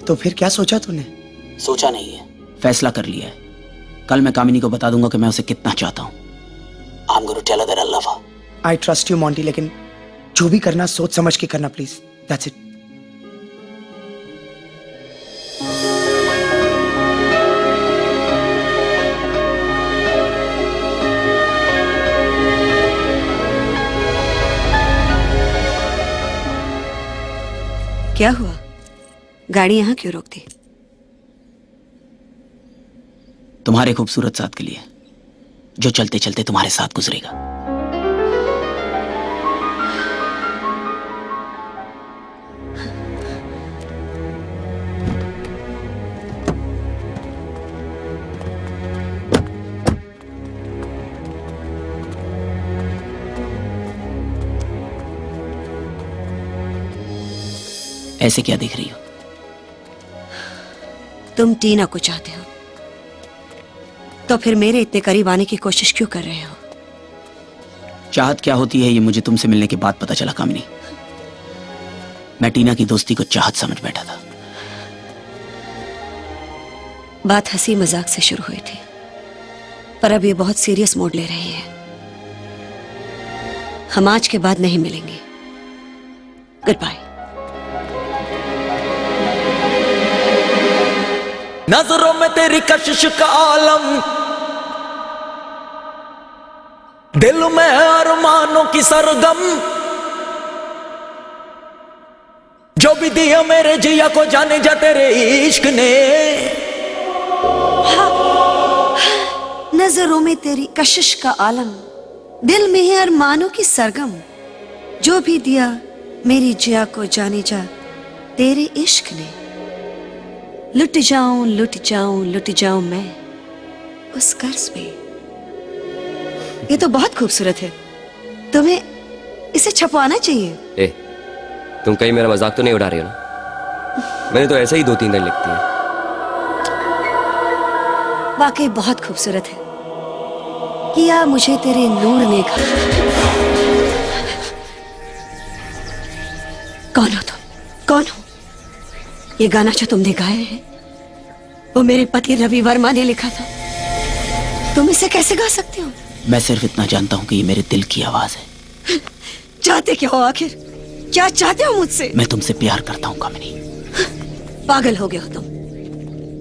तो फिर क्या सोचा तूने? सोचा नहीं है, फैसला कर लिया है। कल मैं कामिनी को बता दूंगा कि मैं उसे कितना चाहता हूं। I'm going to tell her that I love her. I trust you, Monty, लेकिन जो भी करना सोच समझ के करना, प्लीज। That's it. क्या हुआ? गाड़ी यहां क्यों रोक दी? तुम्हारे खूबसूरत साथ के लिए, जो चलते चलते तुम्हारे साथ गुजरेगा। ऐसे क्या देख रही हो? तुम टीना को चाहते हो, तो फिर मेरे इतने करीब आने की कोशिश क्यों कर रहे हो? चाहत क्या होती है ये मुझे तुमसे मिलने के बाद पता चला कामिनी। मैं टीना की दोस्ती को चाहत समझ बैठा था। बात हंसी मजाक से शुरू हुई थी, पर अब ये बहुत सीरियस मोड ले रही है। हम आज के बाद नहीं मिलेंगे। Good bye. नजरों में तेरी कशिश का आलम, दिल में अरमानों की सरगम, जो भी दिया मेरे जिया को जाने जा तेरे इश्क ने। नजरों में तेरी कशिश का आलम, दिल में है अरमानों की सरगम, जो भी दिया मेरी जिया को जाने जा तेरे इश्क ने। लुट जाऊं लुट जाऊं लुट जाऊं मैं उस कर्ज पे। ये तो बहुत खूबसूरत है, तुम्हें इसे छपवाना चाहिए। ए, तुम कहीं मेरा मजाक तो नहीं उड़ा रही हो ना? मैंने तो ऐसे ही 2-3 दिन लिखती है। वाकई बहुत खूबसूरत है, किया मुझे तेरे नूर ने कहा। कौन हो तुम? कौन हो? ये गाना जो तुमने गाया है वो मेरे पति रवि वर्मा ने लिखा था। तुम इसे कैसे गा सकते हो? मैं सिर्फ इतना जानता हूं कि ये मेरे दिल की आवाज है। चाहते क्या हो आखिर? क्या चाहते हो मुझसे? मैं तुमसे प्यार करता हूं कामिनी। पागल हो गए हो तुम।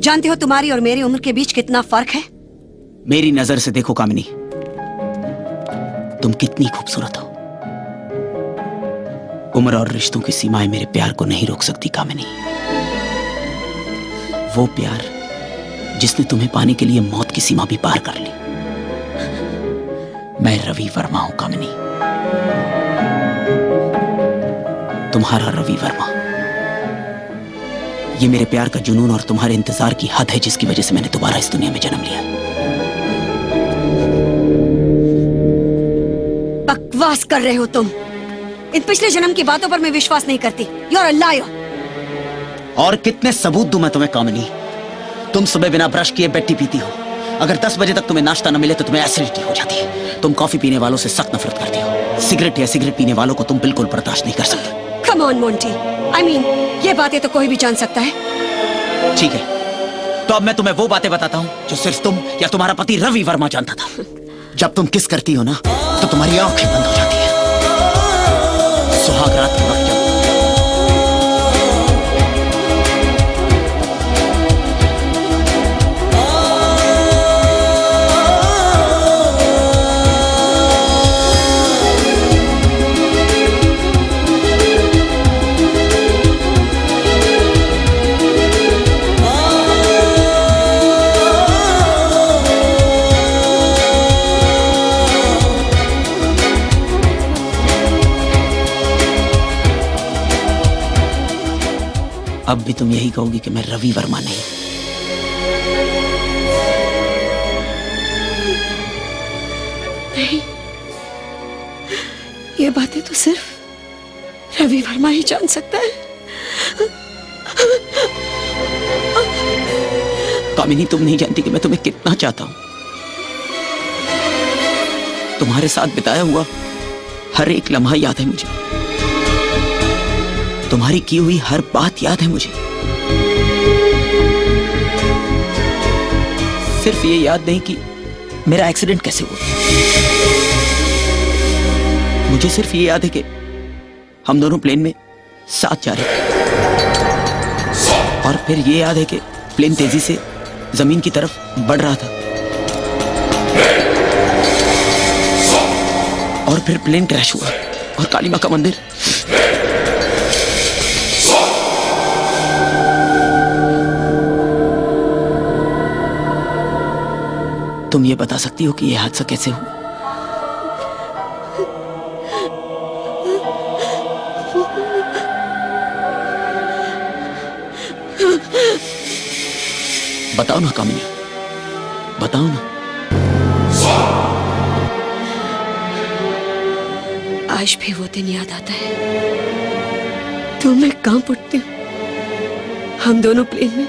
जानते हो तुम्हारी और मेरी उम्र के बीच कितना फर्क है? मेरी नजर से देखो कामिनी, तुम कितनी खूबसूरत हो। उम्र और रिश्तों की सीमाएं मेरे प्यार को नहीं रोक सकती कामिनी। वो प्यार जिसने तुम्हें पाने के लिए मौत की सीमा भी पार कर ली। मैं रवि वर्मा हूं कामिनी, तुम्हारा रवि वर्मा। ये मेरे प्यार का जुनून और तुम्हारे इंतजार की हद है जिसकी वजह से मैंने दोबारा इस दुनिया में जन्म लिया। बकवास कर रहे हो तुम। इन पिछले जन्म की बातों पर मैं विश्वास नहीं करती। You are a liar. और कितने सबूत दूं मैं तुम्हें कामिनी? तुम सुबह बिना ब्रश किए बेड टी पीती हो। अगर 10 बजे तक तुम्हें नाश्ता न मिले तो तुम्हें एसिडिटी हो जाती है। तुम कॉफी पीने वालों से सख्त नफरत करती हो। सिगरेट या सिगरेट पीने वालों को तुम बिल्कुल बर्दाश्त नहीं कर सकते। Come on Monty, I mean ये बातें तो कोई भी जान सकता है। ठीक है, तो अब मैं तुम्हें वो बातें बताता हूँ जो सिर्फ तुम या तुम्हारा पति रवि वर्मा जानता था। जब तुम किस करती हो ना तो तुम्हारी आंखें बंद हो जाती है। सुहाग रात के वक्त जब अब भी तुम यही कहोगी कि मैं रवि वर्मा नहीं। नहीं, ये बातें तो सिर्फ रवि वर्मा ही जान सकता है। कामिनी, तुम नहीं जानती कि मैं तुम्हें कितना चाहता हूं। तुम्हारे साथ बिताया हुआ हर एक लम्हा याद है मुझे। तुम्हारी की हुई हर बात याद है मुझे। सिर्फ ये याद नहीं कि मेरा एक्सीडेंट कैसे हुआ। मुझे सिर्फ ये याद है कि हम दोनों प्लेन में साथ जा रहे थे, और फिर ये याद है कि प्लेन तेजी से जमीन की तरफ बढ़ रहा था, और फिर प्लेन क्रैश हुआ और काली मां का मंदिर। तुम ये बता सकती हो कि यह हादसा कैसे हुआ? बताओ ना कामिनी, बताओ ना। आज भी वो दिन याद आता है। तो मैं कांप उठती हूँ। हम दोनों प्लेन में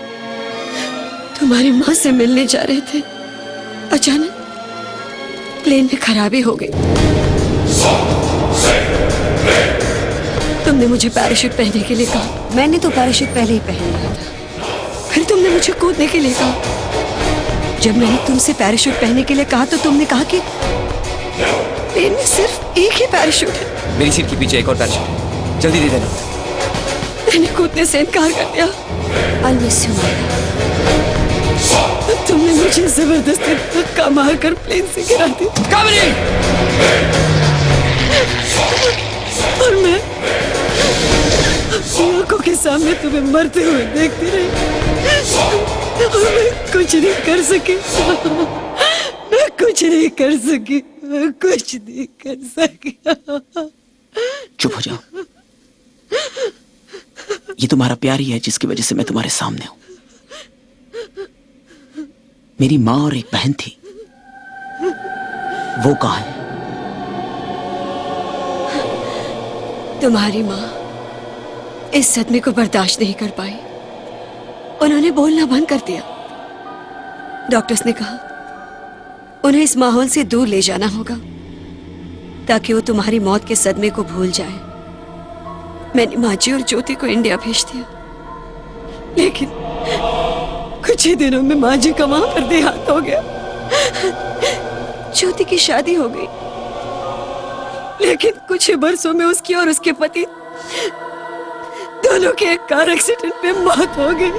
तुम्हारी माँ से मिलने जा रहे थे। अचानक प्लेन में खराबी हो गई। तुमने मुझे पैराशूट पहनने के लिए कहा। मैंने तो पैराशूट पहले ही पहन लिया था। फिर तुमने मुझे कूदने के लिए कहा। जब मैंने तुमसे पैराशूट पहनने के लिए कहा तो तुमने कहा कि प्लेन में सिर्फ एक ही पैराशूट है। मेरी सीट के पीछे एक और पैराशूट है, जल्दी दे देना। मैंने कूदने से इनकार कर दिया। I'll miss you, Maida। तुमने मुझे जबरदस्ती धक्का मारकर प्लेन से गिरा दिया। कामिनी! और मैं अपनी आंखों के सामने तुम्हें मरते हुए देखती रही, और मैं कुछ नहीं कर सकी। मैं कुछ नहीं कर सकी। मैं कुछ नहीं कर सकी। चुप हो जाओ। ये तुम्हारा प्यार ही है जिसकी वजह से मैं तुम्हारे सामने हूं। मेरी माँ और एक बहन थी, वो कहाँ है? तुम्हारी माँ इस सदमे को बर्दाश्त नहीं कर पाई। उन्होंने बोलना बंद कर दिया। डॉक्टर्स ने कहा उन्हें इस माहौल से दूर ले जाना होगा ताकि वो तुम्हारी मौत के सदमे को भूल जाए। मैंने माजी और ज्योति को इंडिया भेज दिया, लेकिन कुछ ही दिनों में माजी का वहां पर देहांत हो गया। ज्योति की शादी हो गई, लेकिन कुछ ही बरसों में उसकी और उसके पति दोनों के एक कार एक्सीडेंट में मौत हो गई।